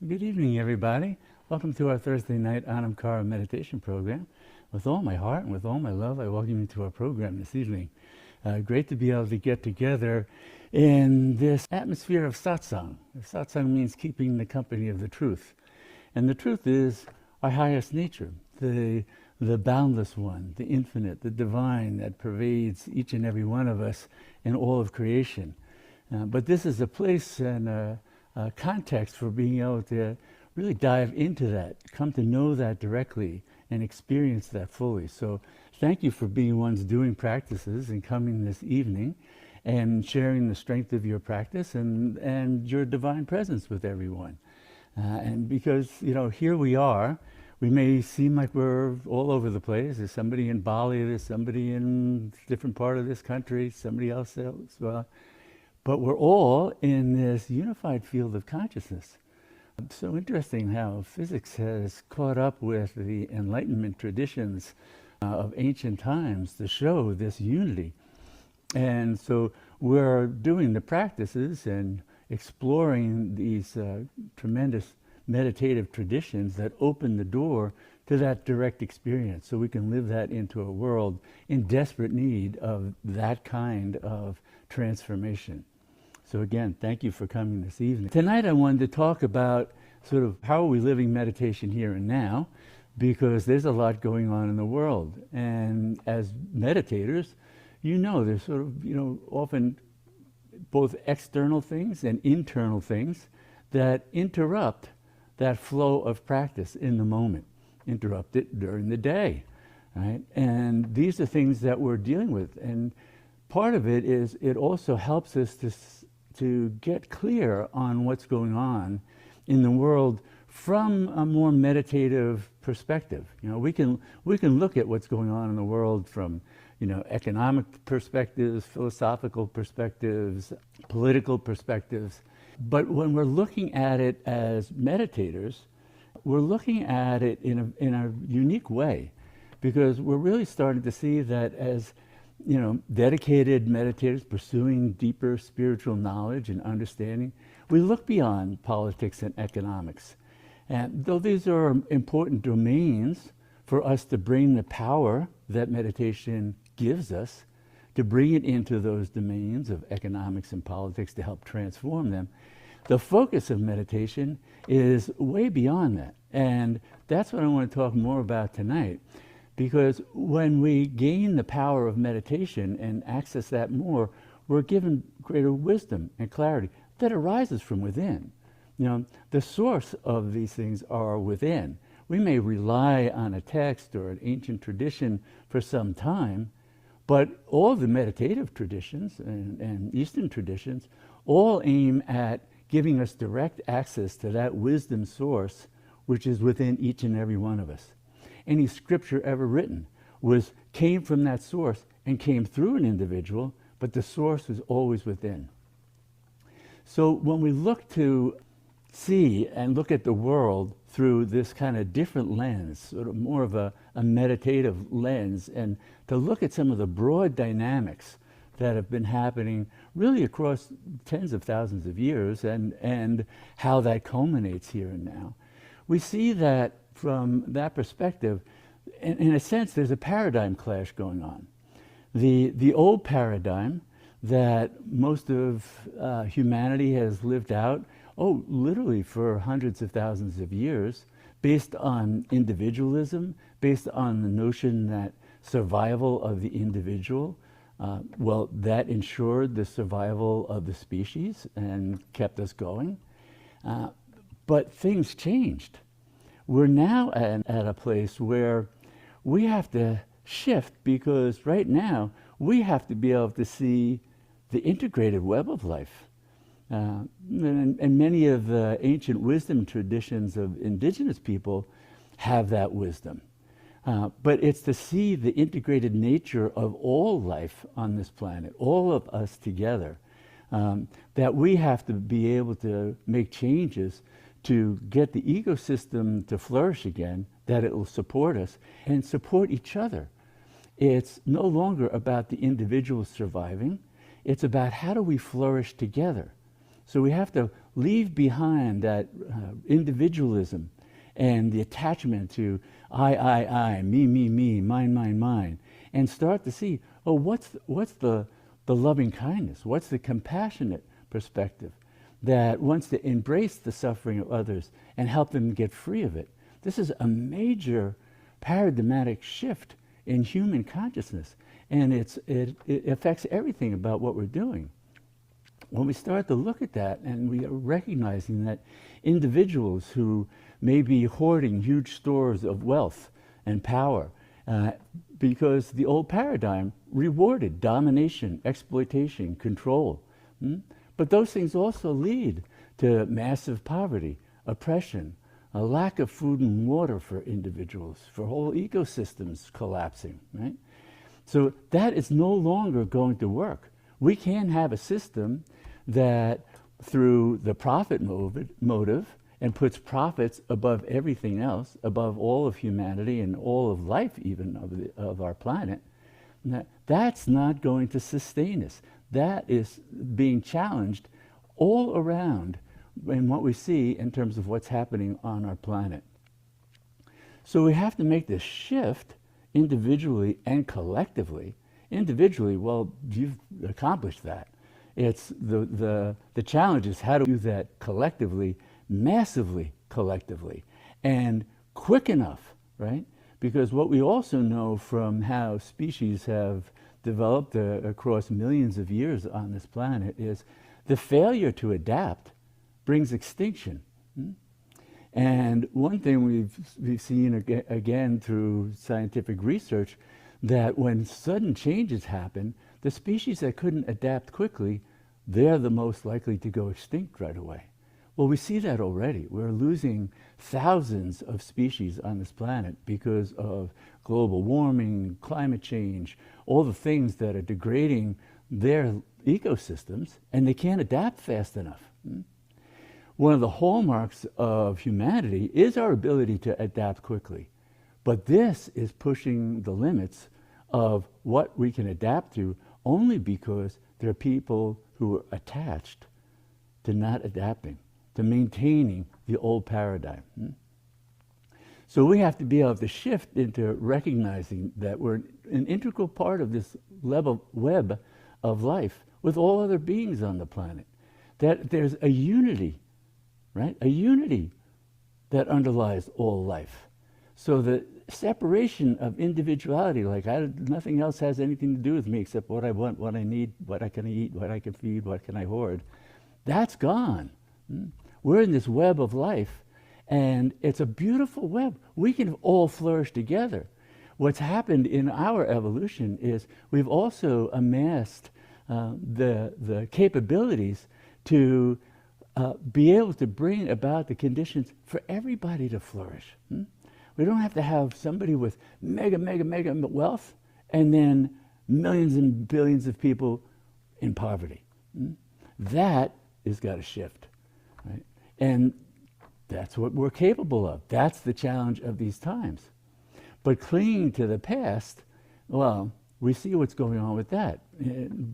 Good evening, everybody. Welcome to our Thursday night Anamkara meditation program. With all my heart and with all my love, I welcome you to our program this evening. Great to be able to get together in this atmosphere of satsang. Satsang means keeping the company of the truth. And the truth is our highest nature, the boundless one, the infinite, the divine that pervades each and every one of us in all of creation. But this is a place and a context for being able to really dive into that, come to know that directly and experience that fully. So thank you for being ones doing practices and coming this evening and sharing the strength of your practice and your divine presence with everyone. And because, here we are, we may seem like we're all over the place. There's somebody in Bali, there's somebody in a different part of this country, somebody else. But we're all in this unified field of consciousness. It's so interesting how physics has caught up with the Enlightenment traditions of ancient times to show this unity. And so we're doing the practices and exploring these tremendous meditative traditions that open the door to that direct experience, so we can live that into a world in desperate need of that kind of transformation. So again, thank you for coming this evening. Tonight I wanted to talk about sort of how are we living meditation here and now, because there's a lot going on in the world. And as meditators, there's sort of, often both external things and internal things that interrupt that flow of practice in the moment, interrupt it during the day, right? And these are things that we're dealing with. And part of it is it also helps us to get clear on what's going on in the world from a more meditative perspective. We can look at what's going on in the world from economic perspectives, philosophical perspectives, political perspectives. But when we're looking at it as meditators, we're looking at it in a unique way, because we're really starting to see that as dedicated meditators pursuing deeper spiritual knowledge and understanding, we look beyond politics and economics. And though these are important domains for us to bring the power that meditation gives us, to bring it into those domains of economics and politics to help transform them, the focus of meditation is way beyond that. And that's what I want to talk more about tonight. Because when we gain the power of meditation and access that more, we're given greater wisdom and clarity that arises from within. The source of these things are within. We may rely on a text or an ancient tradition for some time, but all the meditative traditions and Eastern traditions all aim at giving us direct access to that wisdom source which is within each and every one of us. Any scripture ever written came from that source and came through an individual, but the source was always within. So when we look to see and look at the world through this kind of different lens, sort of more of a meditative lens, and to look at some of the broad dynamics that have been happening really across tens of thousands of years and how that culminates here and now, we see that from that perspective, in a sense, there's a paradigm clash going on. The old paradigm that most of humanity has lived out, literally for hundreds of thousands of years, based on individualism, based on the notion that survival of the individual, that ensured the survival of the species and kept us going. But things changed. We're now at a place where we have to shift, because right now we have to be able to see the integrated web of life. And many of the ancient wisdom traditions of indigenous people have that wisdom. But it's to see the integrated nature of all life on this planet, all of us together, that we have to be able to make changes to get the ecosystem to flourish again, that it will support us and support each other. It's no longer about the individual surviving. It's about how do we flourish together. So we have to leave behind that individualism and the attachment to I, me, mine, and start to see, oh, what's the loving kindness? What's the compassionate perspective that wants to embrace the suffering of others and help them get free of it? This is a major paradigmatic shift in human consciousness, and it affects everything about what we're doing. When we start to look at that and we are recognizing that individuals who may be hoarding huge stores of wealth and power because the old paradigm rewarded domination, exploitation, control. But those things also lead to massive poverty, oppression, a lack of food and water for individuals, for whole ecosystems collapsing, right? So that is no longer going to work. We can have a system that, through the profit motive, and puts profits above everything else, above all of humanity and all of life even of our planet, that's not going to sustain us. That is being challenged all around in what we see in terms of what's happening on our planet. So we have to make this shift individually and collectively. Individually, well, you've accomplished that. It's the challenge is how to do that collectively, massively collectively, and quick enough, right? Because what we also know from how species have developed across millions of years on this planet is the failure to adapt brings extinction. And one thing we've seen again through scientific research, that when sudden changes happen, the species that couldn't adapt quickly, they're the most likely to go extinct right away. Well, we see that already. We're losing thousands of species on this planet because of global warming, climate change, all the things that are degrading their ecosystems, and they can't adapt fast enough. One of the hallmarks of humanity is our ability to adapt quickly. But this is pushing the limits of what we can adapt to only because there are people who are attached to not adapting, to maintaining the old paradigm. So we have to be able to shift into recognizing that we're an integral part of this web of life with all other beings on the planet. That there's a unity, right? A unity that underlies all life. So the separation of individuality, like nothing else has anything to do with me except what I want, what I need, what I can eat, what I can feed, what can I hoard, that's gone. We're in this web of life, and it's a beautiful web. We can all flourish together. What's happened in our evolution is we've also amassed the capabilities to be able to bring about the conditions for everybody to flourish. We don't have to have somebody with mega wealth and then millions and billions of people in poverty. That has got to shift, right? And that's what we're capable of. That's the challenge of these times. But clinging to the past, well, we see what's going on with that.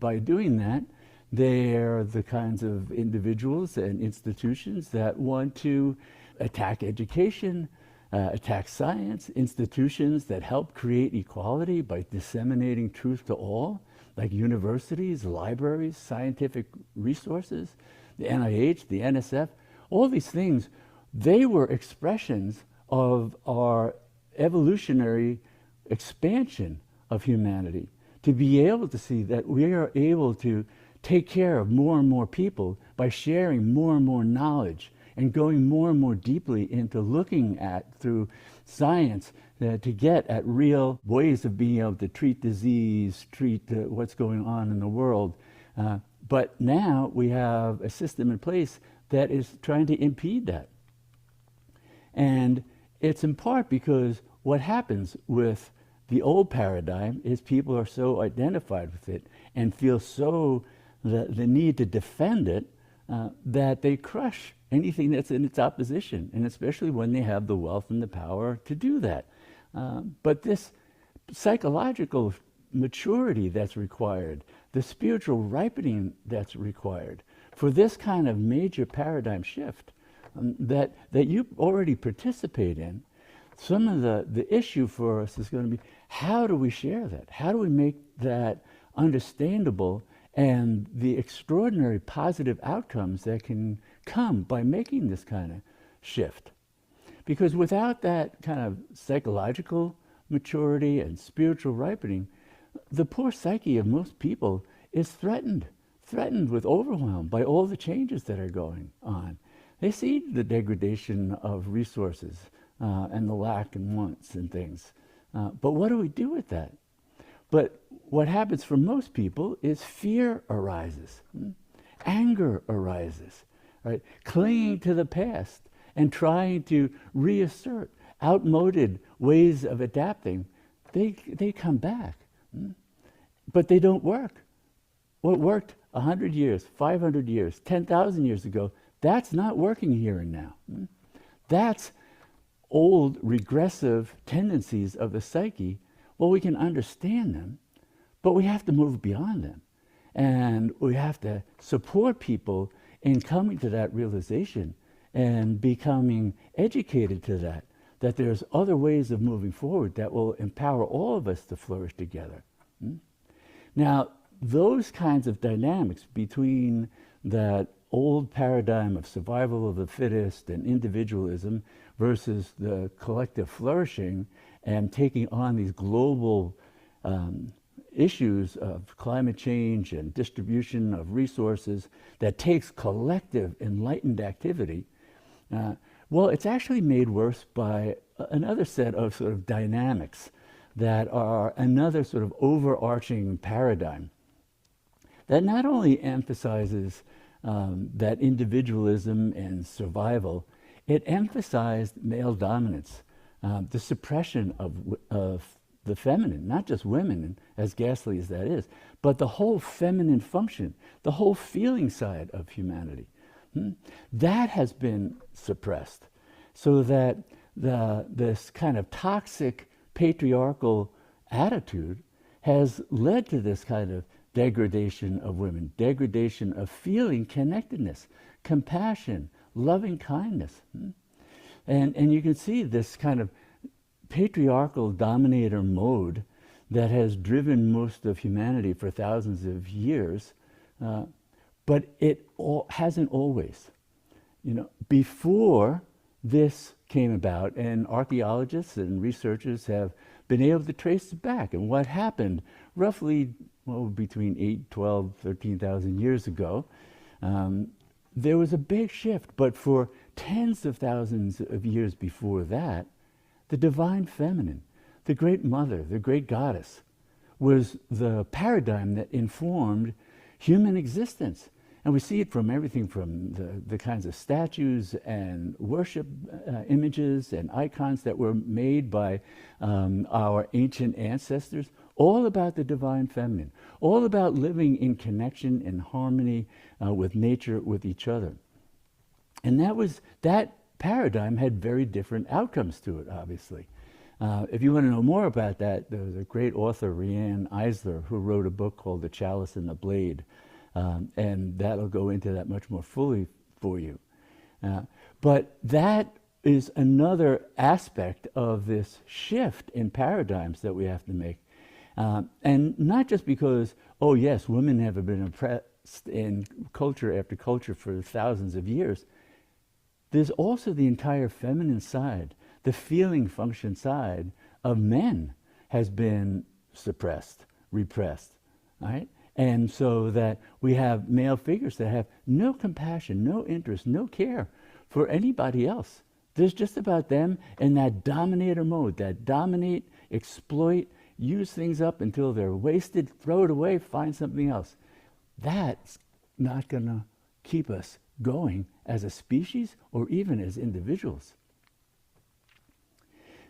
By doing that, they're the kinds of individuals and institutions that want to attack education, attack science, institutions that help create equality by disseminating truth to all, like universities, libraries, scientific resources, the NIH, the NSF, all these things, they were expressions of our evolutionary expansion of humanity, to be able to see that we are able to take care of more and more people by sharing more and more knowledge and going more and more deeply into looking at, through science, to get at real ways of being able to treat disease, treat what's going on in the world. But now we have a system in place that is trying to impede that. And it's in part because what happens with the old paradigm is people are so identified with it and feel so the need to defend it that they crush anything that's in its opposition, and especially when they have the wealth and the power to do that. But this psychological maturity that's required, the spiritual ripening that's required for this kind of major paradigm shift that you already participate in, some of the issue for us is going to be, how do we share that? How do we make that understandable, and the extraordinary positive outcomes that can come by making this kind of shift? Because without that kind of psychological maturity and spiritual ripening, the poor psyche of most people is threatened with overwhelm by all the changes that are going on. They see the degradation of resources and the lack and wants and things. But what do we do with that? But what happens for most people is fear arises, anger arises, right? Clinging to the past and trying to reassert outmoded ways of adapting, they come back. But they don't work. What worked 100 years, 500 years, 10,000 years ago, that's not working here and now. That's old regressive tendencies of the psyche. Well, we can understand them, but we have to move beyond them. And we have to support people in coming to that realization and becoming educated to that there's other ways of moving forward that will empower all of us to flourish together. Now, those kinds of dynamics between that old paradigm of survival of the fittest and individualism versus the collective flourishing and taking on these global issues of climate change and distribution of resources that takes collective enlightened activity, well, it's actually made worse by another set of sort of dynamics that are another sort of overarching paradigm that not only emphasizes that individualism and survival, it emphasized male dominance, the suppression of the feminine, not just women, as ghastly as that is, but the whole feminine function, the whole feeling side of humanity. That has been suppressed, so that this kind of toxic patriarchal attitude has led to this kind of degradation of women, degradation of feeling connectedness, compassion, loving kindness. And you can see this kind of patriarchal dominator mode that has driven most of humanity for thousands of years, but it hasn't always. Before this came about, and archaeologists and researchers have been able to trace it back, and what happened roughly between 8, 12, 13,000 years ago, there was a big shift. But for tens of thousands of years before that, the divine feminine, the great mother, the great goddess, was the paradigm that informed human existence. And we see it from everything from the kinds of statues and worship images and icons that were made by our ancient ancestors, all about the divine feminine, all about living in connection and harmony with nature, with each other. And that paradigm had very different outcomes to it, obviously. If you want to know more about that, there was a great author, Riane Eisler, who wrote a book called The Chalice and the Blade. And that'll go into that much more fully for you. But that is another aspect of this shift in paradigms that we have to make. And not just because, oh yes, women have been oppressed in culture after culture for thousands of years. There's also the entire feminine side, the feeling function side of men has been suppressed, repressed, right? And so that we have male figures that have no compassion, no interest, no care for anybody else. There's just about them in that dominator mode, that dominate, exploit, use things up until they're wasted, throw it away, find something else. That's not going to keep us going as a species or even as individuals.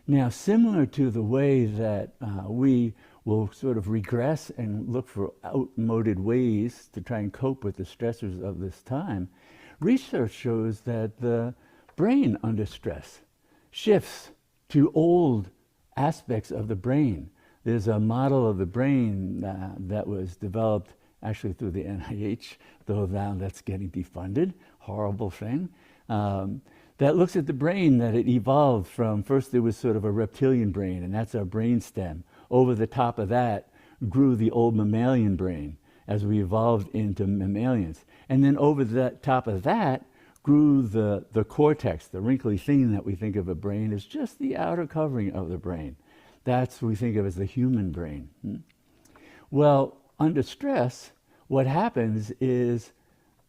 Now, similar to the way that we will sort of regress and look for outmoded ways to try and cope with the stressors of this time, research shows that the brain under stress shifts to old aspects of the brain. There's a model of the brain that was developed actually through the NIH, though now that's getting defunded, horrible thing, that looks at the brain, that it evolved from, first there was sort of a reptilian brain, and that's our brain stem. Over the top of that grew the old mammalian brain as we evolved into mammalians. And then over the top of that grew the cortex, the wrinkly thing that we think of a brain as just the outer covering of the brain. That's what we think of as the human brain. Well, under stress, what happens is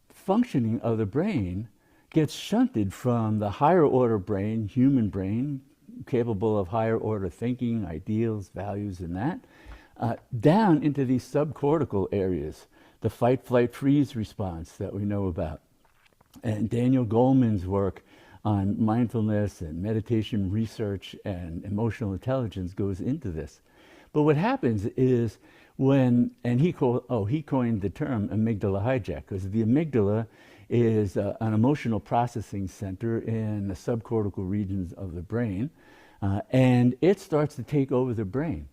functioning of the brain gets shunted from the higher order brain, human brain, capable of higher order thinking, ideals, values, and that, down into these subcortical areas, the fight, flight, freeze response that we know about. And Daniel Goleman's work on mindfulness and meditation research and emotional intelligence goes into this. But what happens is when, and he coined the term amygdala hijack, because the amygdala is an emotional processing center in the subcortical regions of the brain, and it starts to take over the brain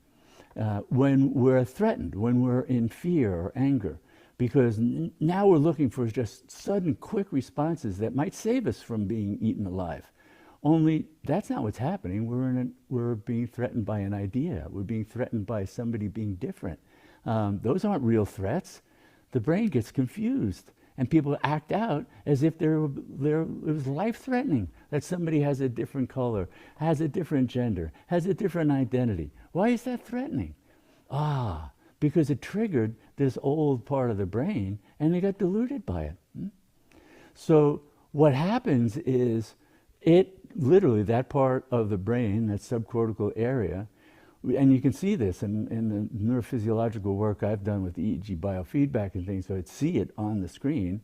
when we're threatened, when we're in fear or anger, because now we're looking for just sudden, quick responses that might save us from being eaten alive. Only that's not what's happening. We're being threatened by an idea. We're being threatened by somebody being different. Those aren't real threats. The brain gets confused, and people act out as if it was life-threatening, that somebody has a different color, has a different gender, has a different identity. Why is that threatening? Because it triggered this old part of the brain, and they got deluded by it. So what happens is literally that part of the brain, that subcortical area, and you can see this in the neurophysiological work I've done with EEG biofeedback and things, so I'd see it on the screen,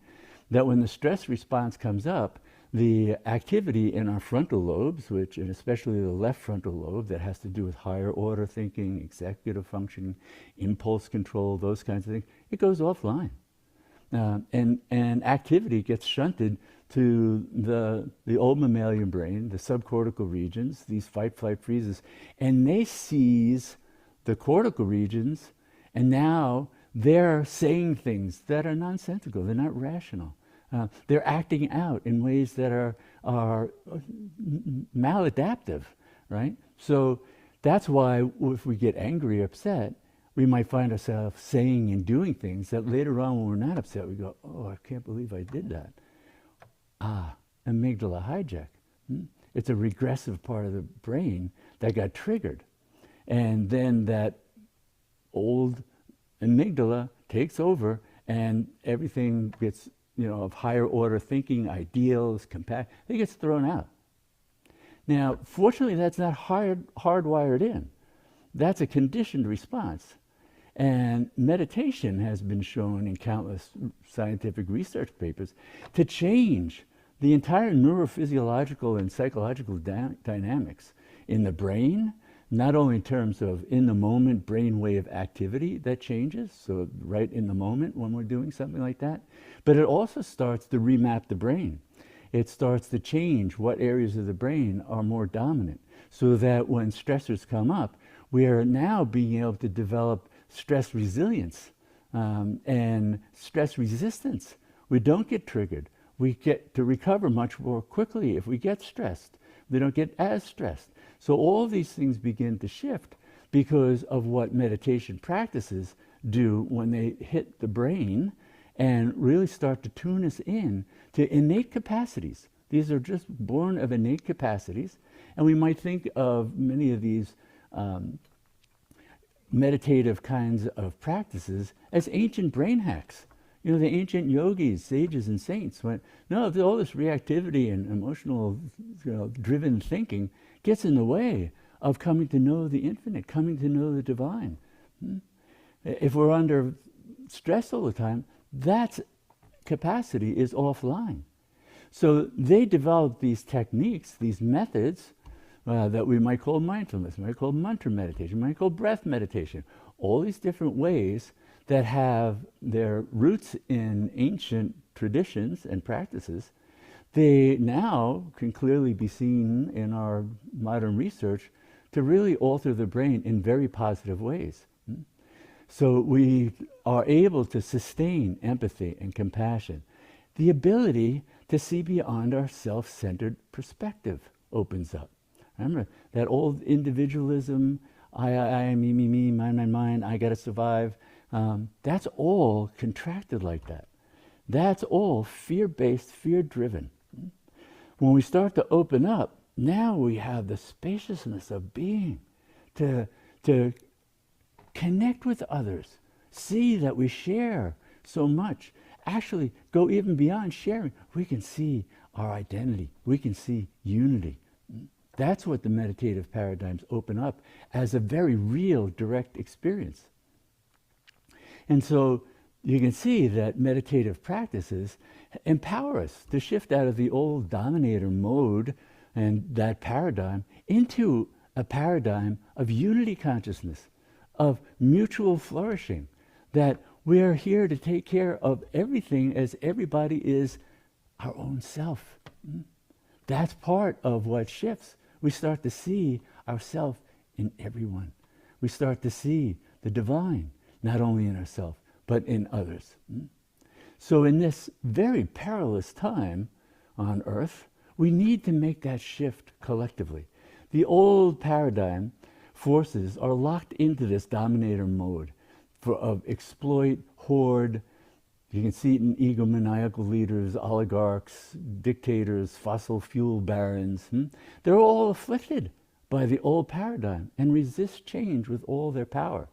that when the stress response comes up, the activity in our frontal lobes, and especially the left frontal lobe that has to do with higher order thinking, executive functioning, impulse control, those kinds of things, it goes offline. And activity gets shunted to the old mammalian brain, the subcortical regions, these fight, flight, freezes, and they seize the cortical regions, and now they're saying things that are nonsensical, they're not rational. They're acting out in ways that are maladaptive, right? So that's why if we get angry or upset, we might find ourselves saying and doing things that later on when we're not upset, we go, oh, I can't believe I did that. Amygdala hijack. It's a regressive part of the brain that got triggered. And then that old amygdala takes over and everything gets, of higher order thinking, ideals, it gets thrown out. Now, fortunately, that's not hardwired in. That's a conditioned response. And meditation has been shown in countless scientific research papers to change the entire neurophysiological and psychological dynamics in the brain, not only in terms of in the moment brainwave activity that changes, so right in the moment when we're doing something like that, but it also starts to remap the brain. It starts to change what areas of the brain are more dominant, so that when stressors come up, we are now being able to develop stress resilience and stress resistance. We don't get triggered. We get to recover much more quickly if we get stressed. We don't get as stressed. So all these things begin to shift because of what meditation practices do when they hit the brain and really start to tune us in to innate capacities. These are just born of innate capacities. And we might think of many of these meditative kinds of practices as ancient brain hacks. The ancient yogis, sages, and saints went, no, all this reactivity and emotional driven thinking gets in the way of coming to know the infinite, coming to know the divine. If we're under stress all the time, that capacity is offline. So they developed these techniques, these methods that we might call mindfulness, we might call mantra meditation, we might call breath meditation, all these different ways that have their roots in ancient traditions and practices. They now can clearly be seen in our modern research to really alter the brain in very positive ways. So we are able to sustain empathy and compassion. The ability to see beyond our self-centered perspective opens up. Remember that old individualism, I, me, mine, I gotta survive. That's all contracted like that. That's all fear-based, fear-driven. When we start to open up, now we have the spaciousness of being to connect with others, see that we share so much, actually go even beyond sharing. We can see our identity. We can see unity. That's what the meditative paradigms open up as a very real, direct experience. And so you can see that meditative practices empower us to shift out of the old dominator mode and that paradigm into a paradigm of unity consciousness, of mutual flourishing, that we are here to take care of everything as everybody is our own self. That's part of what shifts. We start to see ourselves in everyone. We start to see the divine, not only in ourselves, but in others. So in this very perilous time on Earth, we need to make that shift collectively. The old paradigm forces are locked into this dominator mode of exploit, hoard. You can see it in egomaniacal leaders, oligarchs, dictators, fossil fuel barons. They're all afflicted by the old paradigm and resist change with all their power.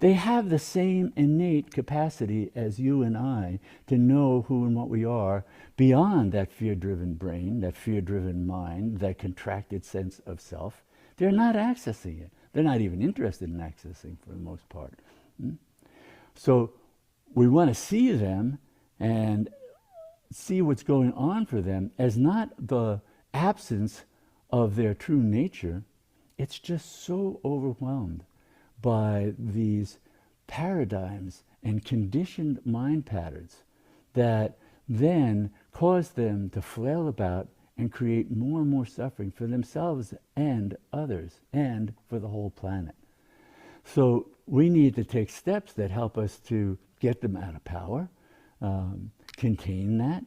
They have the same innate capacity as you and I to know who and what we are beyond that fear-driven brain, that fear-driven mind, that contracted sense of self. They're not accessing it. They're not even interested in accessing for the most part. So we want to see them and see what's going on for them as not the absence of their true nature. It's just so overwhelmed by these paradigms and conditioned mind patterns that then cause them to flail about and create more and more suffering for themselves and others and for the whole planet. So we need to take steps that help us to get them out of power, contain that,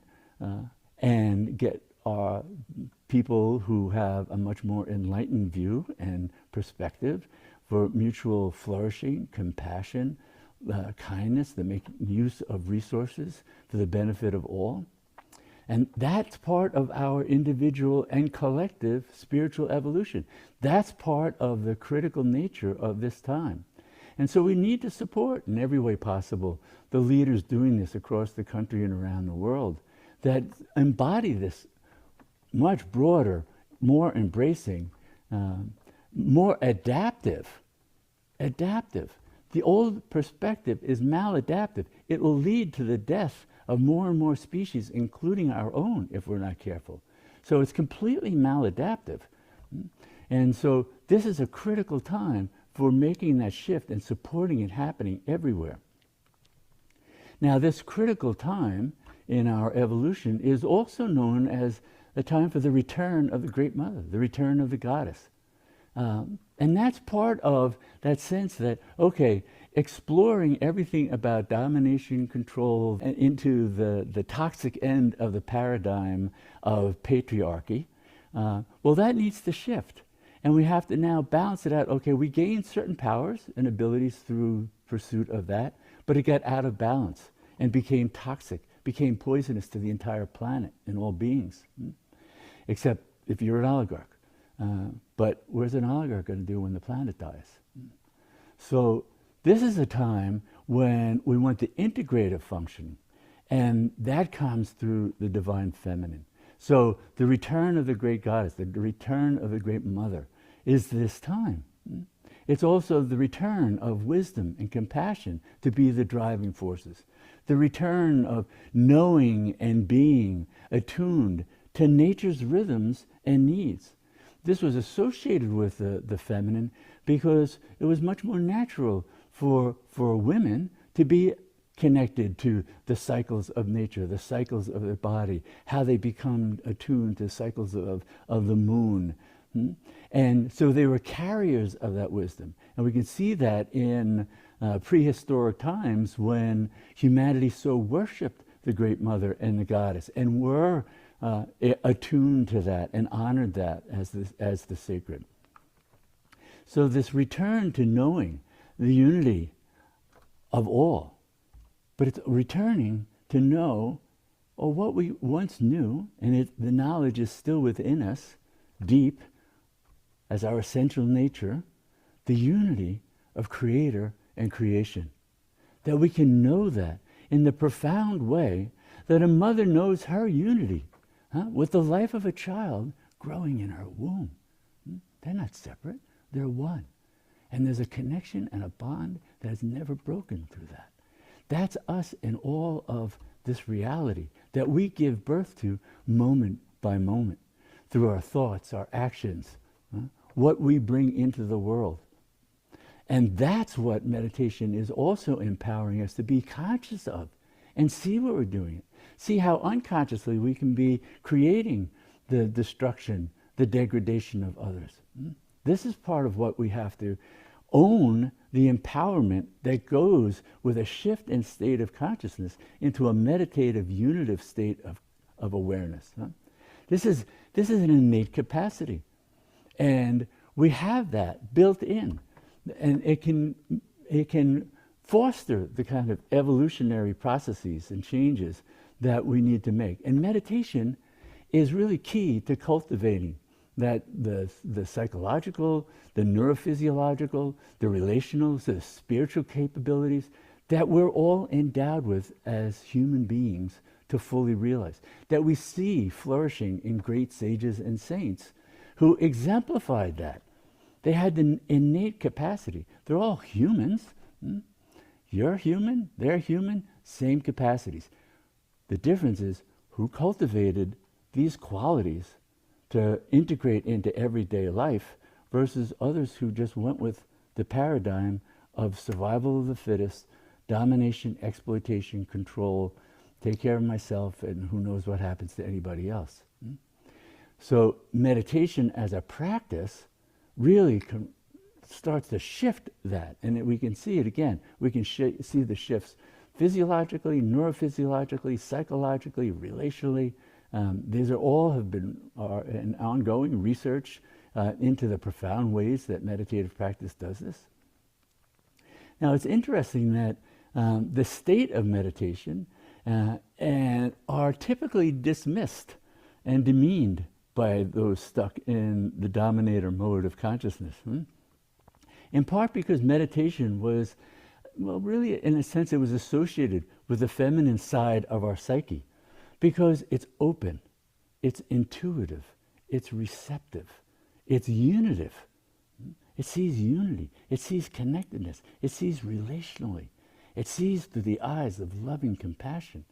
and get our people who have a much more enlightened view and perspective for mutual flourishing, compassion, kindness, that make use of resources for the benefit of all. And that's part of our individual and collective spiritual evolution. That's part of the critical nature of this time. And so we need to support in every way possible the leaders doing this across the country and around the world that embody this much broader, more embracing, more adaptive. The old perspective is maladaptive. It will lead to the death of more and more species, including our own, if we're not careful. So it's completely maladaptive. And so this is a critical time for making that shift and supporting it happening everywhere. Now, this critical time in our evolution is also known as a time for the return of the Great Mother, the return of the goddess. And that's part of that sense that, okay, exploring everything about domination, control, and into the toxic end of the paradigm of patriarchy, well, that needs to shift. And we have to now balance it out. Okay, we gained certain powers and abilities through pursuit of that, but it got out of balance and became toxic, became poisonous to the entire planet and all beings, except if you're an oligarch. But where's an oligarch going to do when the planet dies? So this is a time when we want to integrate a function, and that comes through the divine feminine. So the return of the great goddess, the return of the great mother is this time. It's also the return of wisdom and compassion to be the driving forces. The return of knowing and being attuned to nature's rhythms and needs. This was associated with the feminine because it was much more natural for women to be connected to the cycles of nature, the cycles of their body, how they become attuned to cycles of the moon. And so they were carriers of that wisdom. And we can see that in prehistoric times when humanity so worshipped the Great Mother and the Goddess and were attuned to that and honored that as the sacred. So this return to knowing the unity of all, but it's returning to know what we once knew, and the knowledge is still within us, deep, as our essential nature, the unity of Creator and creation. That we can know that in the profound way that a mother knows her unity with the life of a child growing in her womb. They're not separate, they're one. And there's a connection and a bond that has never broken through that. That's us in all of this reality that we give birth to moment by moment through our thoughts, our actions, what we bring into the world. And that's what meditation is also empowering us to be conscious of and see what we're doing. See how unconsciously we can be creating the destruction, the degradation of others. This is part of what we have to own, the empowerment that goes with a shift in state of consciousness into a meditative, unitive state of awareness. This is an innate capacity. And we have that built in. And it can foster the kind of evolutionary processes and changes that we need to make. And meditation is really key to cultivating that the psychological, the neurophysiological, the relational, the spiritual capabilities that we're all endowed with as human beings to fully realize. That we see flourishing in great sages and saints who exemplified that. They had an innate capacity. They're all humans. You're human, they're human, same capacities. The difference is who cultivated these qualities to integrate into everyday life versus others who just went with the paradigm of survival of the fittest, domination, exploitation, control, take care of myself, and who knows what happens to anybody else. So meditation as a practice really starts to shift that, and we can see it again. We can see the shifts physiologically, neurophysiologically, psychologically, relationally. These are all have been an ongoing research into the profound ways that meditative practice does this. Now it's interesting that the state of meditation and are typically dismissed and demeaned by those stuck in the dominator mode of consciousness. In part because meditation was, well, really in a sense it was associated with the feminine side of our psyche because it's open, it's intuitive, it's receptive, it's unitive. It sees unity, it sees connectedness, it sees relationally, it sees through the eyes of loving compassion.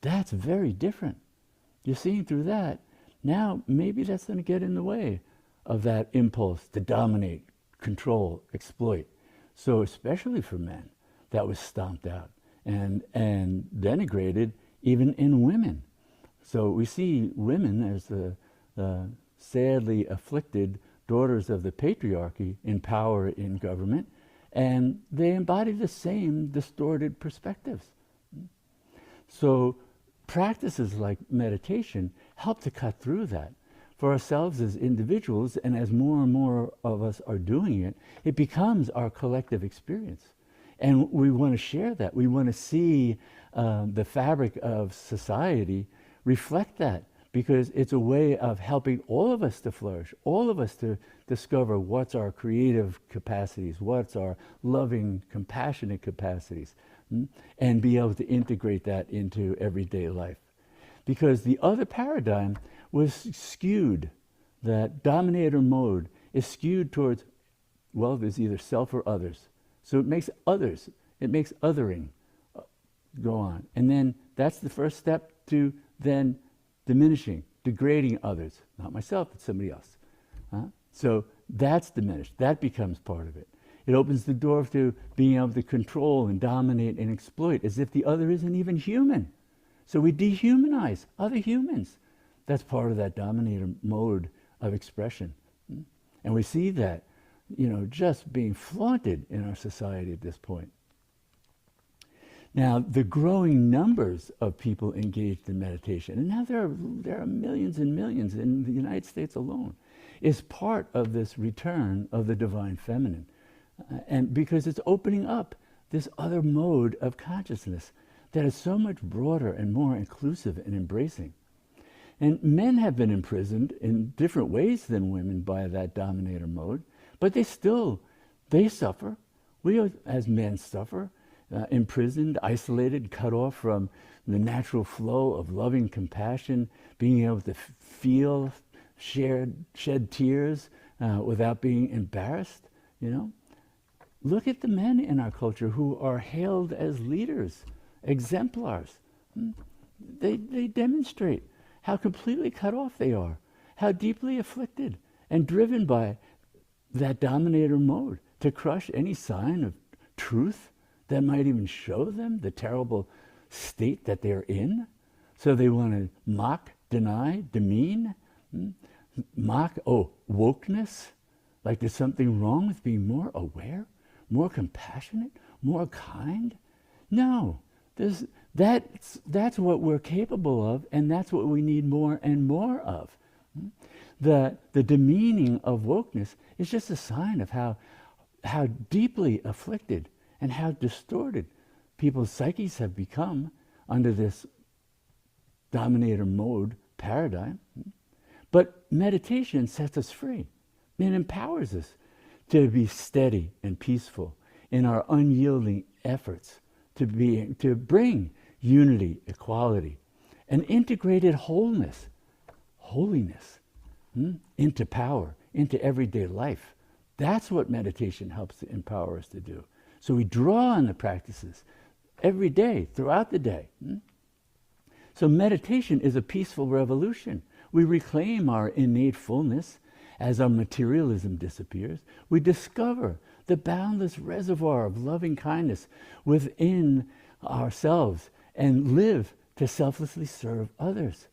That's very different. You're seeing through that. Now, maybe that's going to get in the way of that impulse to dominate, control, exploit. So especially for men, that was stomped out and denigrated even in women. So we see women as the sadly afflicted daughters of the patriarchy in power in government, and they embody the same distorted perspectives. So practices like meditation help to cut through that. For ourselves as individuals, and as more and more of us are doing it, it becomes our collective experience. And we want to share that. We want to see the fabric of society reflect that, because it's a way of helping all of us to flourish, all of us to discover what's our creative capacities, what's our loving, compassionate capacities, and be able to integrate that into everyday life. Because the other paradigm was skewed, that dominator mode is skewed towards, well, there's either self or others. So it makes others, it makes othering go on. And then that's the first step to then diminishing, degrading others. Not myself, it's somebody else. So that's diminished. That becomes part of it. It opens the door to being able to control and dominate and exploit as if the other isn't even human. So we dehumanize other humans. That's part of that dominator mode of expression. And we see that just being flaunted in our society at this point. Now, the growing numbers of people engaged in meditation, and now there are millions and millions in the United States alone, is part of this return of the divine feminine. And because it's opening up this other mode of consciousness that is so much broader and more inclusive and embracing. And men have been imprisoned in different ways than women by that dominator mode, but they suffer. We as men suffer, imprisoned, isolated, cut off from the natural flow of loving compassion, being able to feel, shed tears without being embarrassed, Look at the men in our culture who are hailed as leaders, exemplars. They demonstrate how completely cut off they are, how deeply afflicted and driven by that dominator mode to crush any sign of truth that might even show them the terrible state that they're in. So they want to mock, deny, demean, mock, wokeness, like there's something wrong with being more aware, more compassionate, more kind. No, that's what we're capable of, and that's what we need more and more of. The demeaning of wokeness is just a sign of how deeply afflicted and how distorted people's psyches have become under this dominator mode paradigm. But meditation sets us free. It empowers us to be steady and peaceful in our unyielding efforts to bring unity, equality, and integrated holiness into power, into everyday life. That's what meditation helps to empower us to do. So we draw on the practices every day, throughout the day. So meditation is a peaceful revolution. We reclaim our innate fullness as our materialism disappears. We discover the boundless reservoir of loving kindness within ourselves and live to selflessly serve others.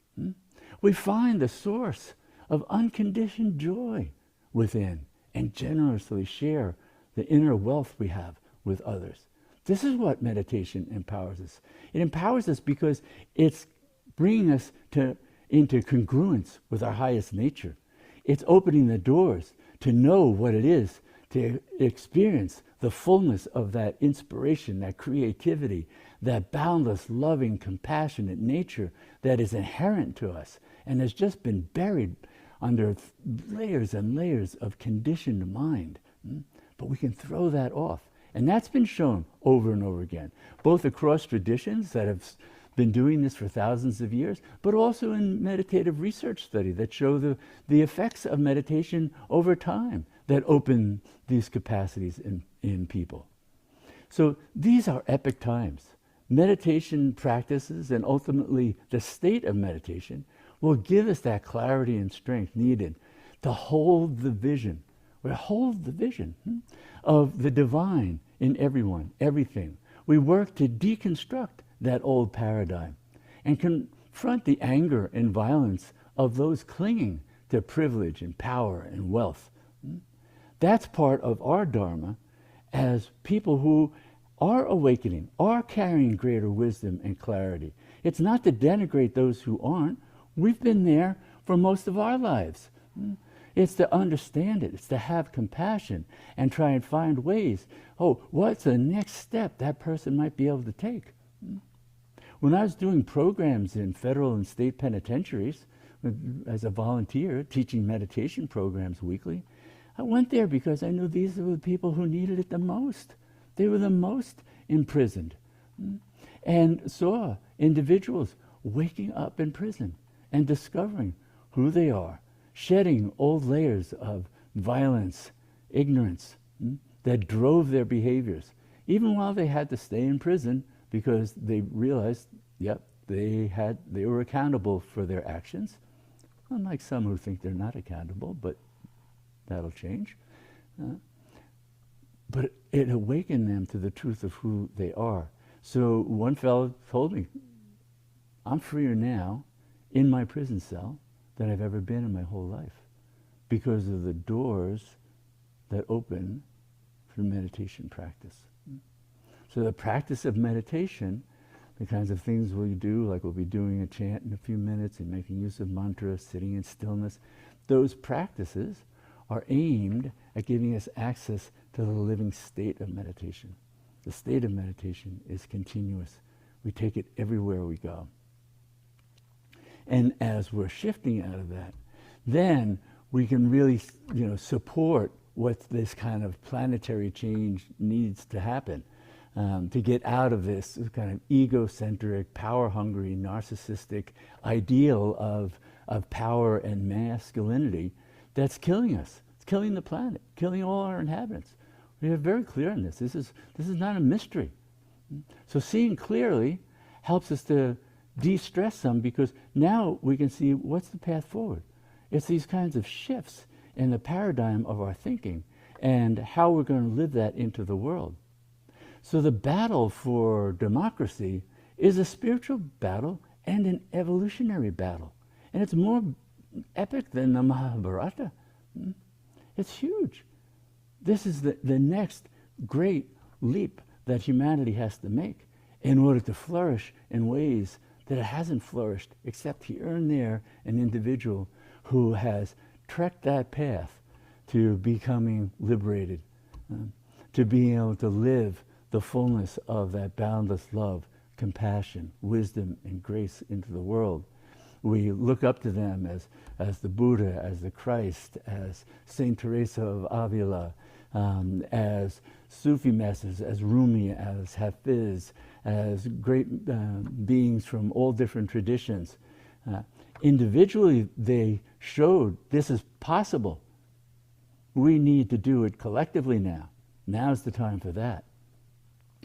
We find the source of unconditioned joy within and generously share the inner wealth we have with others. This is what meditation empowers us. It empowers us because it's bringing us into congruence with our highest nature. It's opening the doors to know what it is to experience the fullness of that inspiration, that creativity, that boundless, loving, compassionate nature that is inherent to us and has just been buried under layers and layers of conditioned mind. But we can throw that off. And that's been shown over and over again, both across traditions that have been doing this for thousands of years, but also in meditative research study that show the effects of meditation over time that open these capacities in people. So these are epic times. Meditation practices and ultimately the state of meditation will give us that clarity and strength needed to hold the vision, of the divine in everyone, everything. We work to deconstruct that old paradigm and confront the anger and violence of those clinging to privilege and power and wealth. That's part of our dharma as people who are awakening, are carrying greater wisdom and clarity. It's not to denigrate those who aren't. We've been there for most of our lives. It's to understand it. It's to have compassion and try and find ways. What's the next step that person might be able to take? When I was doing programs in federal and state penitentiaries as a volunteer, teaching meditation programs weekly, I went there because I knew these were the people who needed it the most. They were the most imprisoned. And saw individuals waking up in prison and discovering who they are, shedding old layers of violence, ignorance that drove their behaviors, even while they had to stay in prison because they realized, they were accountable for their actions, unlike some who think they're not accountable, but that'll change. But it awakened them to the truth of who they are. So one fellow told me, I'm freer now in my prison cell than I've ever been in my whole life because of the doors that open through meditation practice. So the practice of meditation, the kinds of things we'll do, like we'll be doing a chant in a few minutes and making use of mantras, sitting in stillness, those practices are aimed at giving us access to the living state of meditation. The state of meditation is continuous. We take it everywhere we go. And as we're shifting out of that, then we can really, support what this kind of planetary change needs to happen, to get out of this kind of egocentric, power-hungry, narcissistic ideal of power and masculinity that's killing us. It's killing the planet, killing all our inhabitants. We are very clear on this. This is not a mystery. So seeing clearly helps us to de-stress some, because now we can see what's the path forward. It's these kinds of shifts in the paradigm of our thinking and how we're going to live that into the world. So the battle for democracy is a spiritual battle and an evolutionary battle. And it's more epic than the Mahabharata. It's huge. This is the next great leap that humanity has to make in order to flourish in ways that it hasn't flourished, except here and there an individual who has trekked that path to becoming liberated, to being able to live the fullness of that boundless love, compassion, wisdom, and grace into the world. We look up to them as the Buddha, as the Christ, as Saint Teresa of Avila, as Sufi masters, as Rumi, as Hafiz, as great beings from all different traditions. Individually, they showed this is possible. We need to do it collectively now. Now's the time for that.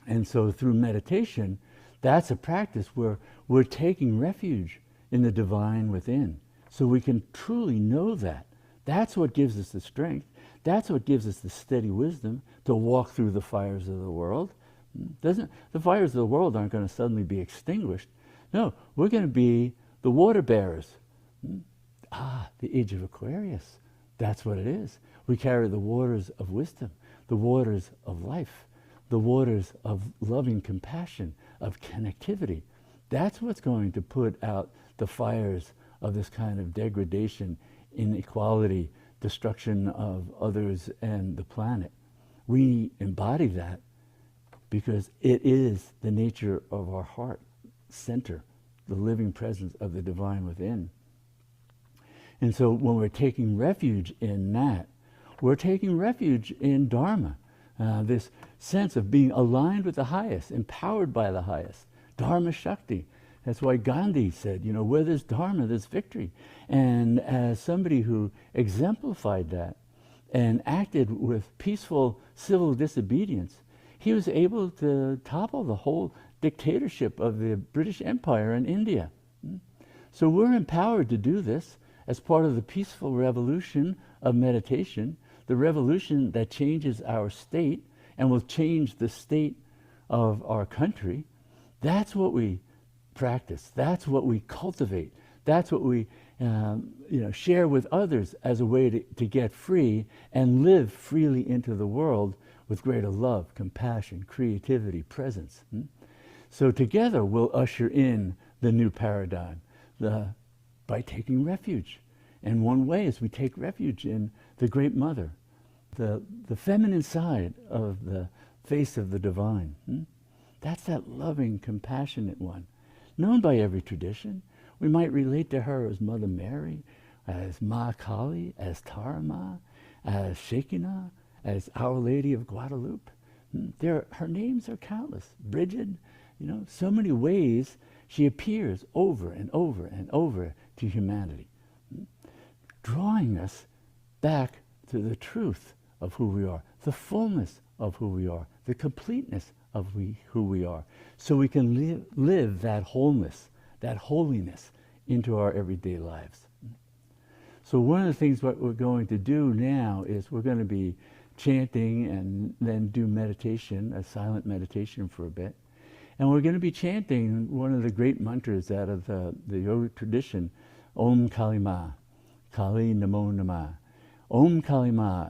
And so through meditation, that's a practice where we're taking refuge in the divine within, so we can truly know that. That's what gives us the strength. That's what gives us the steady wisdom to walk through the fires of the world. The fires of the world aren't going to suddenly be extinguished. No, we're going to be the water bearers. The age of Aquarius. That's what it is. We carry the waters of wisdom, the waters of life, the waters of loving compassion, of connectivity. That's what's going to put out the fires of this kind of degradation, inequality, destruction of others and the planet. We embody that because it is the nature of our heart center, the living presence of the divine within. And so when we're taking refuge in that, we're taking refuge in Dharma, this sense of being aligned with the highest, empowered by the highest, Dharma Shakti. That's why Gandhi said, where there's Dharma, there's victory. And as somebody who exemplified that and acted with peaceful civil disobedience, he was able to topple the whole dictatorship of the British Empire in India. So we're empowered to do this as part of the peaceful revolution of meditation, the revolution that changes our state and will change the state of our country. That's what we practice. That's what we cultivate. That's what we share with others as a way to get free and live freely into the world with greater love, compassion, creativity, presence. So together we'll usher in the new paradigm by taking refuge. And one way is we take refuge in the Great Mother, the feminine side of the face of the divine. That's that loving, compassionate one, known by every tradition. We might relate to her as Mother Mary, as Ma Kali, as Tarama, as Shekinah, as Our Lady of Guadalupe. Her names are countless. Bridget, so many ways she appears over and over and over to humanity, drawing us back to the truth of who we are, the fullness of who we are, the completeness of who we are, so we can live that wholeness, that holiness into our everyday lives. So one of the things what we're going to do now is we're going to be chanting and then do meditation, a silent meditation for a bit. And we're going to be chanting one of the great mantras out of the yogic tradition, Om Kali Ma, Kali Namo Nama. Om Kali Ma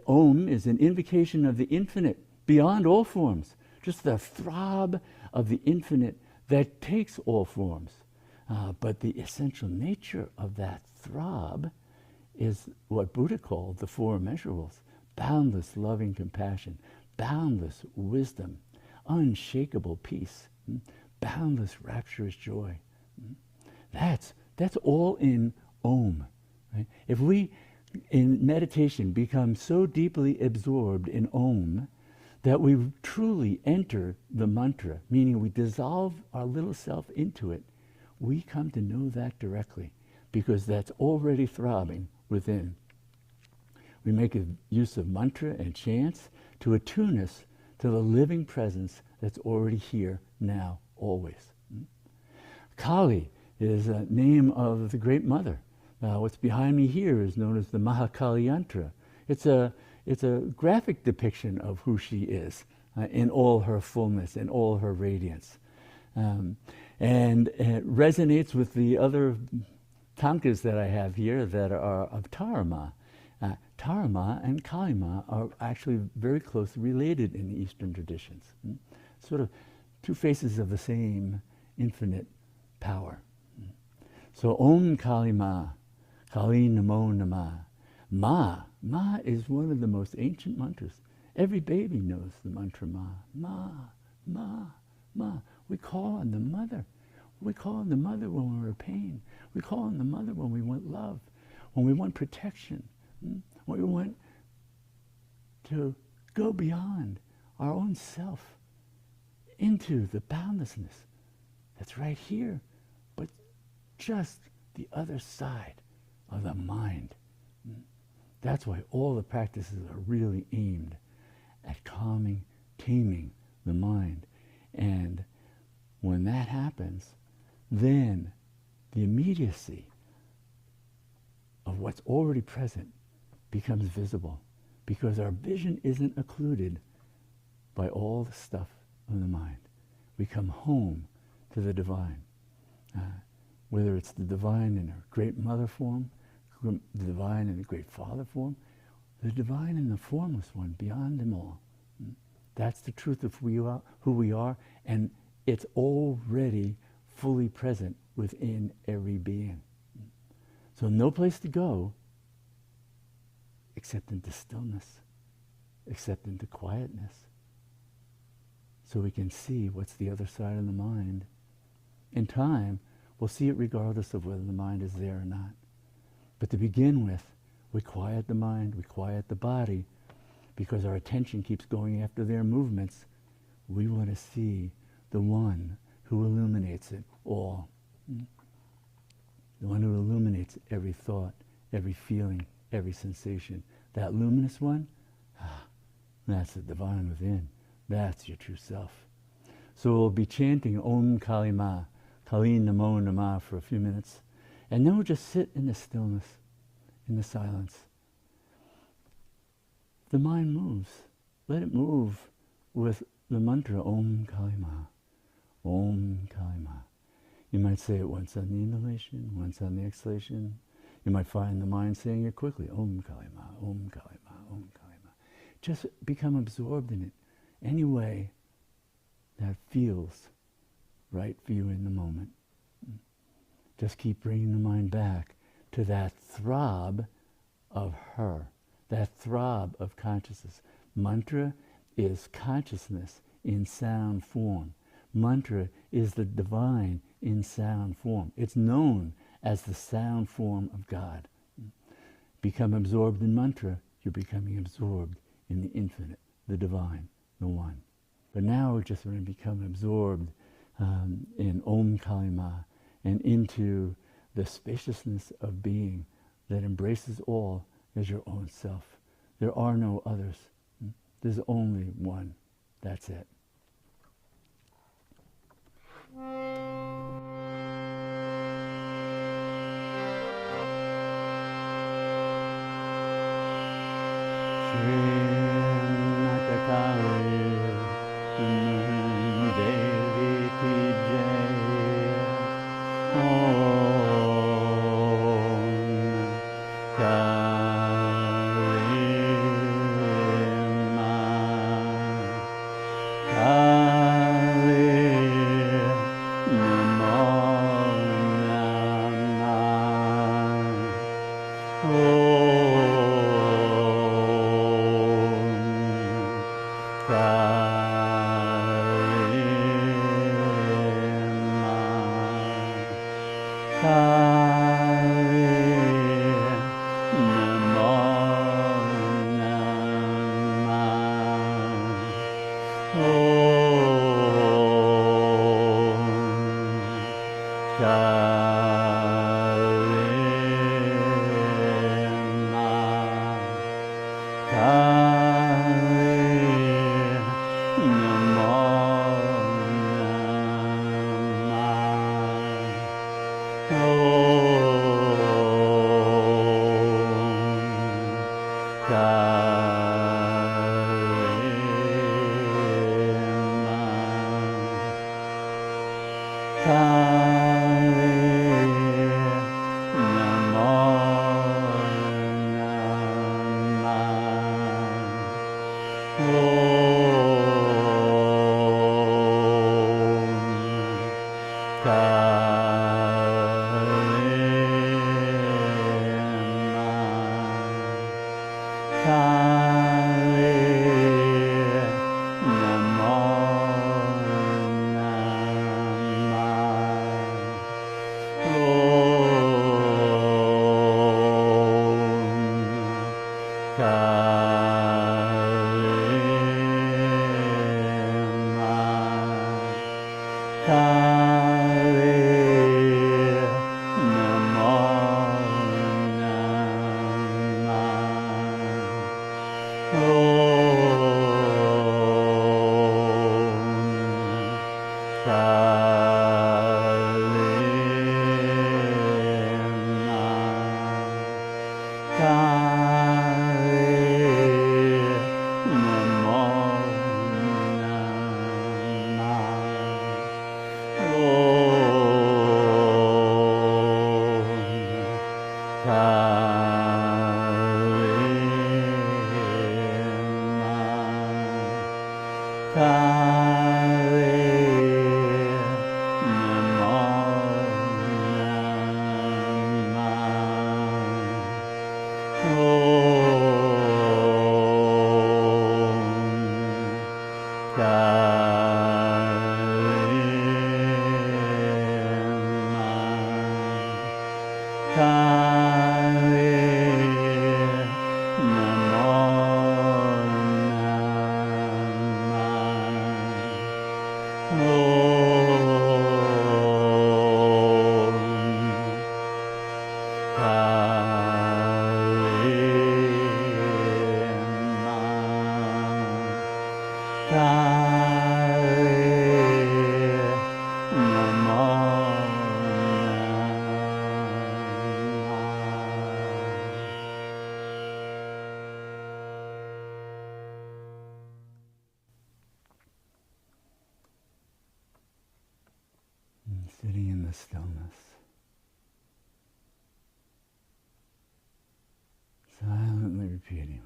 Om is an invocation of the infinite beyond all forms, just the throb of the infinite that takes all forms. But the essential nature of that throb is what Buddha called the four immeasurables: boundless loving compassion, boundless wisdom, unshakable peace, boundless rapturous joy. That's all in Om. Right? If we, in meditation, become so deeply absorbed in Om that we truly enter the mantra, meaning we dissolve our little self into it, we come to know that directly, because that's already throbbing within. We make a use of mantra and chants to attune us to the living presence that's already here, now, always. Kali is a name of the Great Mother. What's behind me here is known as the Mahakali Yantra. It's a graphic depiction of who she is in all her fullness, in all her radiance. And it resonates with the other tankas that I have here that are of Tarama. Tarama and Kalima are actually very closely related in the Eastern traditions. Sort of two faces of the same infinite power. So Om Kalima, Kali Namo Nama. Ma is one of the most ancient mantras. Every baby knows the mantra Ma. Ma. We call on the mother. We call on the mother when we're in pain. We call on the mother when we want love, when we want protection, when we want to go beyond our own self into the boundlessness that's right here, but just the other side of the mind. That's why all the practices are really aimed at calming, taming the mind. And when that happens, then the immediacy of what's already present becomes visible, because our vision isn't occluded by all the stuff of the mind. We come home to the divine, whether it's the divine in her great mother form, the divine in the great father form, the divine in the formless one beyond them all. That's the truth of who we are, and it's already fully present within every being. So no place to go except into stillness, except into quietness, so we can see what's the other side of the mind. In time, we'll see it regardless of whether the mind is there or not. But to begin with, we quiet the mind, we quiet the body, because our attention keeps going after their movements. We want to see the one who illuminates it all. The one who illuminates every thought, every feeling, every sensation. That luminous one, that's the divine within. That's your true self. So we'll be chanting Om Kali Ma, Kali Namo Nama for a few minutes. And then we'll just sit in the stillness, in the silence. The mind moves. Let it move with the mantra Om Kali Ma, Om Kali Ma. You might say it once on the inhalation, once on the exhalation. You might find the mind saying it quickly, Om Kali Ma, Om Kali Ma, Om Kali Ma. Just become absorbed in it any way that feels right for you in the moment. Just keep bringing the mind back to that throb of her, that throb of consciousness. Mantra is consciousness in sound form. Mantra is the divine in sound form. It's known as the sound form of God. Become absorbed in mantra, you're becoming absorbed in the infinite, the divine, the one. But now we're just going to become absorbed in Om Kali Ma and into the spaciousness of being that embraces all as your own self. There are no others. There's only one. That's it. Kali Sitting in the stillness, silently repeating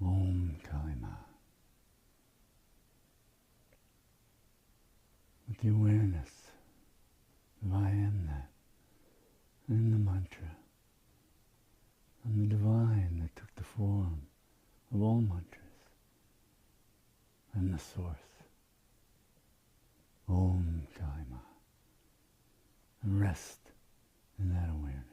Om Kalima with the awareness of I am that, and the mantra, and the divine that took the form of all mantras, and the source, Om Kalima, and rest in that awareness.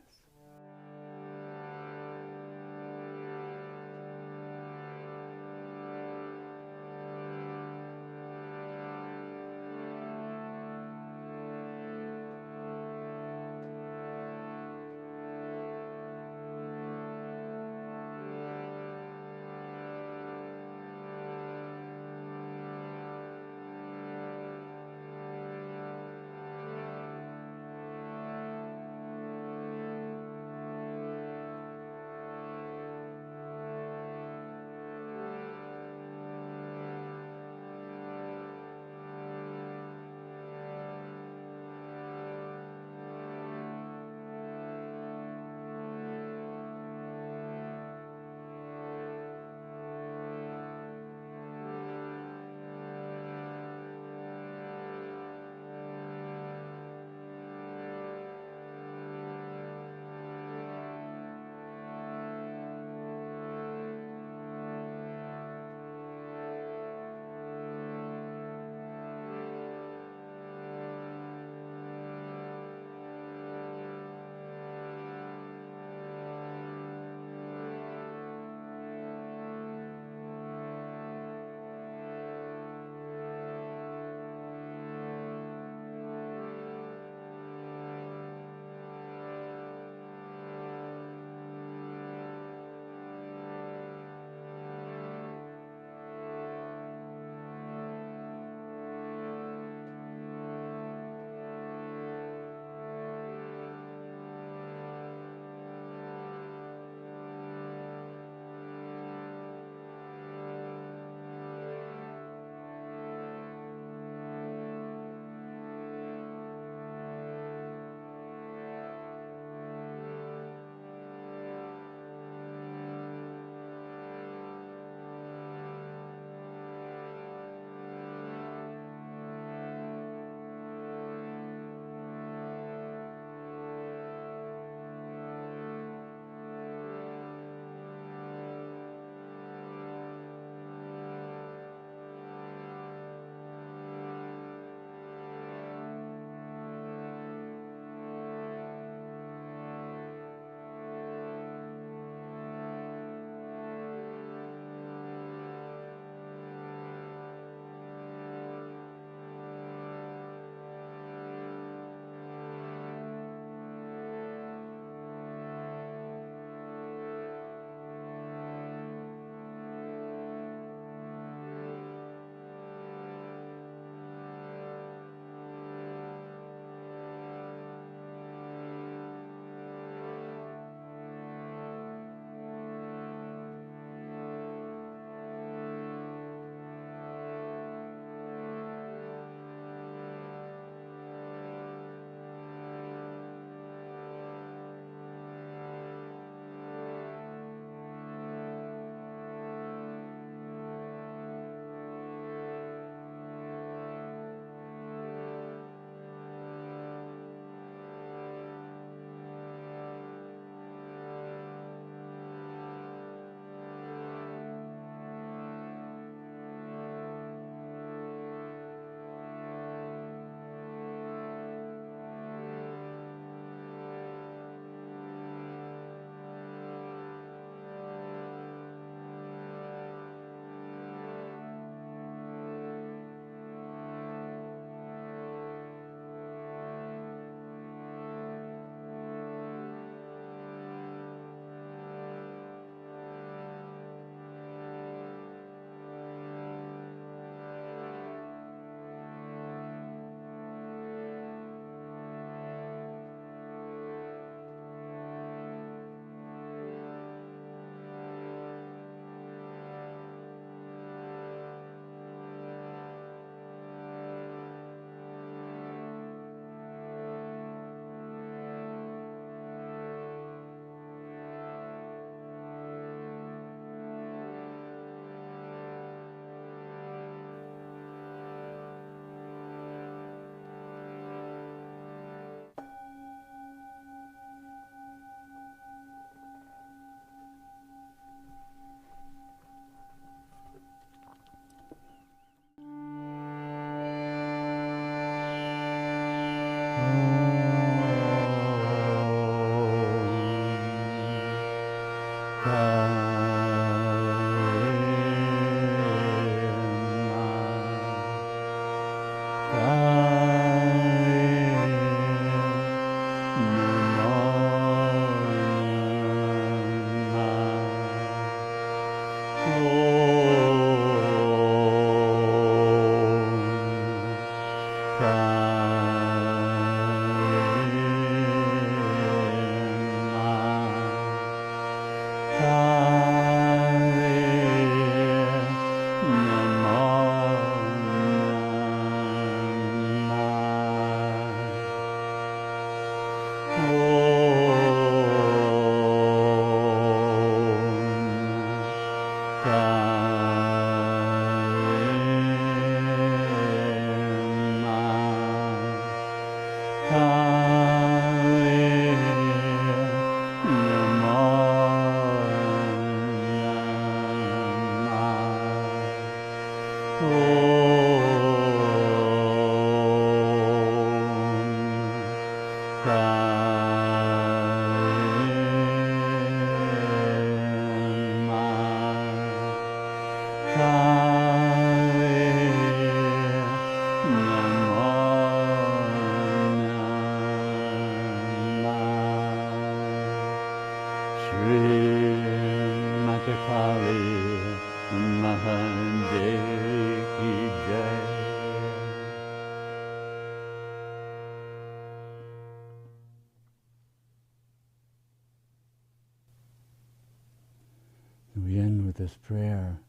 We end with this prayer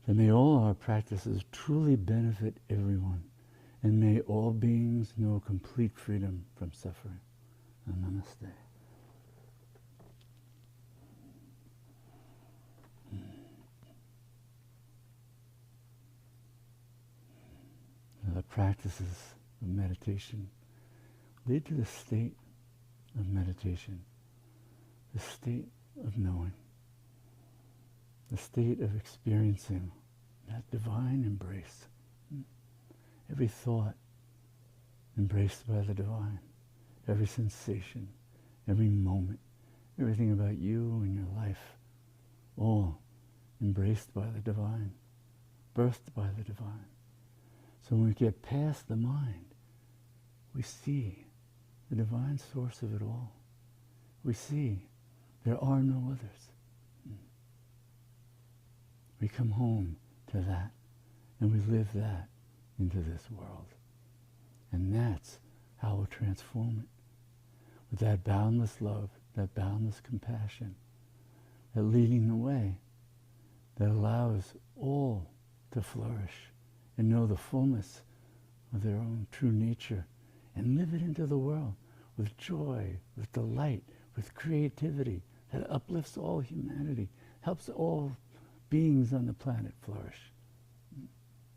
that may all our practices truly benefit everyone, and may all beings know complete freedom from suffering. And namaste. The practices of meditation lead to the state of meditation, the state of knowing, the state of experiencing that divine embrace. Every thought embraced by the divine, every sensation, every moment, everything about you and your life, all embraced by the divine, birthed by the divine. So when we get past the mind, we see the divine source of it all. We see there are no others. We come home to that, and we live that into this world. And that's how we'll transform it. With that boundless love, that boundless compassion, that leading the way, that allows all to flourish and know the fullness of their own true nature and live it into the world with joy, with delight, with creativity that uplifts all humanity, helps all beings on the planet flourish.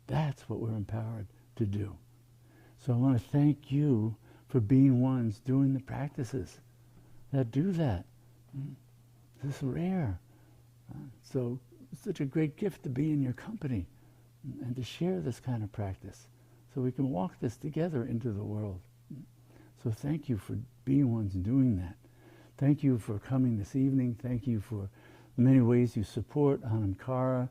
That's what we're empowered to do. So I want to thank you for being ones doing the practices that do that. This is rare. So it's such a great gift to be in your company and to share this kind of practice so we can walk this together into the world. So thank you for being ones doing that. Thank you for coming this evening. Thank you for the many ways you support Anamkara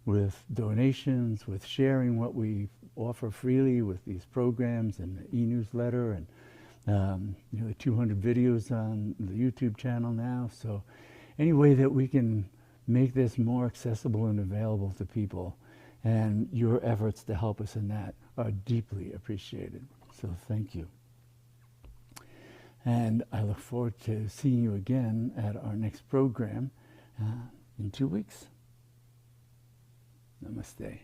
with donations, with sharing what we offer freely with these programs and the e-newsletter and nearly 200 videos on the YouTube channel now. So any way that we can make this more accessible and available to people, and your efforts to help us in that are deeply appreciated. So thank you. And I look forward to seeing you again at our next program in 2 weeks. Namaste.